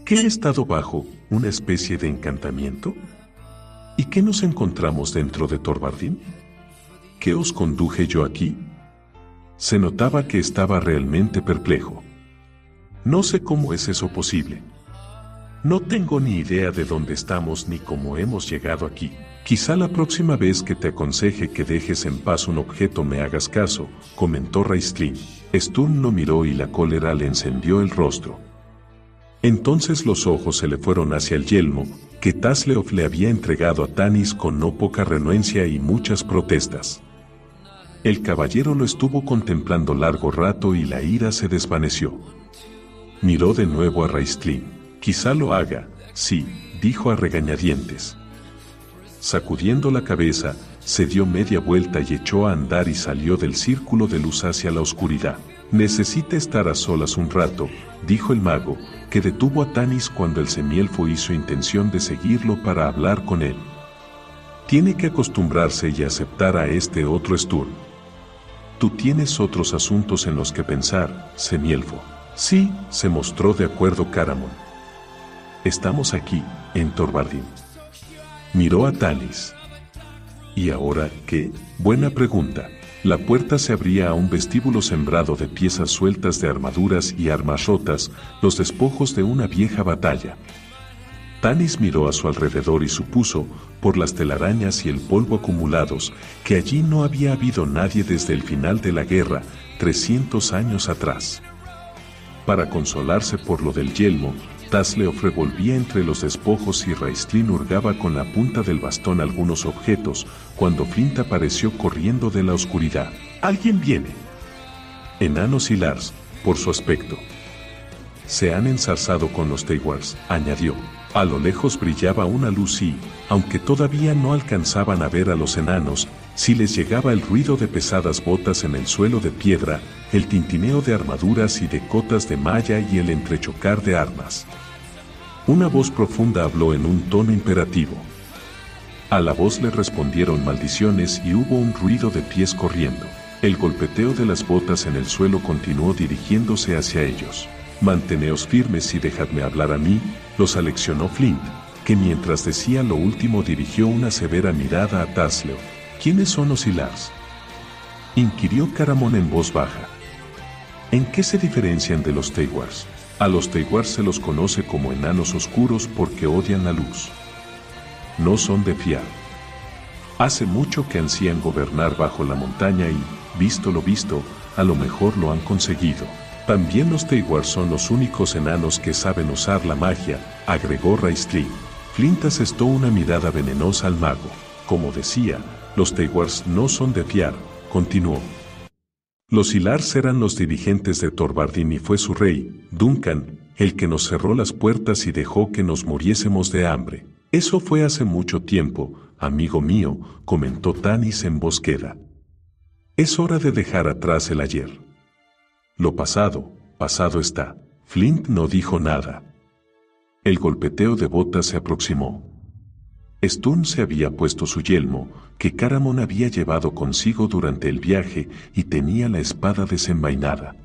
¿Que he estado bajo una especie de encantamiento? ¿Y qué nos encontramos dentro de Thorvardin? ¿Qué os conduje yo aquí? Se notaba que estaba realmente perplejo. No sé cómo es eso posible. No tengo ni idea de dónde estamos ni cómo hemos llegado aquí. Quizá la próxima vez que te aconseje que dejes en paz un objeto me hagas caso, comentó Raistlin. Sturm lo miró y la cólera le encendió el rostro. Entonces los ojos se le fueron hacia el yelmo, que Tasleof le había entregado a Tanis con no poca renuencia y muchas protestas. El caballero lo estuvo contemplando largo rato y la ira se desvaneció. Miró de nuevo a Raistlin. Quizá lo haga, sí, dijo a regañadientes. Sacudiendo la cabeza, se dio media vuelta y echó a andar y salió del círculo de luz hacia la oscuridad. Necesita estar a solas un rato, dijo el mago, que detuvo a Tanis cuando el semielfo hizo intención de seguirlo para hablar con él. Tiene que acostumbrarse y aceptar a este otro Sturm. Tú tienes otros asuntos en los que pensar, semielfo. Sí, se mostró de acuerdo Caramon. Estamos aquí, en Thorvardin. Miró a Tanis. ¿Y ahora qué? Buena pregunta. La puerta se abría a un vestíbulo sembrado de piezas sueltas de armaduras y armas rotas, los despojos de una vieja batalla. Tanis miró a su alrededor y supuso, por las telarañas y el polvo acumulados, que allí no había habido nadie desde el final de la guerra, 300 años atrás. Para consolarse por lo del yelmo, Tasleof revolvía entre los despojos y Raistlin hurgaba con la punta del bastón algunos objetos, cuando Flint apareció corriendo de la oscuridad. «¡Alguien viene!». Enanos y Lars, por su aspecto. «Se han ensarzado con los Teywards», añadió. A lo lejos brillaba una luz y, aunque todavía no alcanzaban a ver a los enanos, sí les llegaba el ruido de pesadas botas en el suelo de piedra, el tintineo de armaduras y de cotas de malla y el entrechocar de armas. Una voz profunda habló en un tono imperativo. A la voz le respondieron maldiciones y hubo un ruido de pies corriendo. El golpeteo de las botas en el suelo continuó dirigiéndose hacia ellos. «Manteneos firmes y dejadme hablar a mí», los aleccionó Flint, que mientras decía lo último dirigió una severa mirada a Tasleof. «¿Quiénes son los Lars?», inquirió Caramon en voz baja. «¿En qué se diferencian de los Teywards?». A los Teywards se los conoce como enanos oscuros porque odian la luz. No son de fiar. Hace mucho que ansían gobernar bajo la montaña y, visto lo visto, a lo mejor lo han conseguido. También los Teywards son los únicos enanos que saben usar la magia, agregó Raistlin. Flint asestó una mirada venenosa al mago. Como decía, los Teywards no son de fiar, continuó. Los Lars eran los dirigentes de Thorvardin y fue su rey, Duncan, el que nos cerró las puertas y dejó que nos muriésemos de hambre. Eso fue hace mucho tiempo, amigo mío, comentó Tanis en voz queda. Es hora de dejar atrás el ayer. Lo pasado, pasado está. Flint no dijo nada. El golpeteo de botas se aproximó. Stone se había puesto su yelmo, que Caramon había llevado consigo durante el viaje, y tenía la espada desenvainada.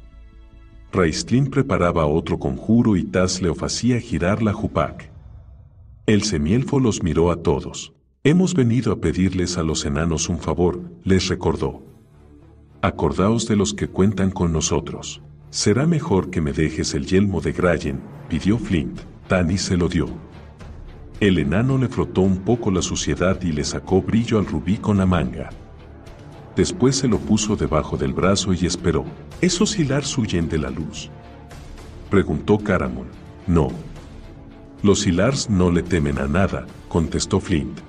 Raistlin preparaba otro conjuro y Tasleof hacía girar la Jupak. El semielfo los miró a todos. Hemos venido a pedirles a los enanos un favor, les recordó. Acordaos de los que cuentan con nosotros. Será mejor que me dejes el yelmo de Grayen, pidió Flint. Tanis se lo dio. El enano le frotó un poco la suciedad y le sacó brillo al rubí con la manga. Después se lo puso debajo del brazo y esperó. ¿Esos Hilars huyen de la luz?, preguntó Caramon. No. Los Hilars no le temen a nada, contestó Flint.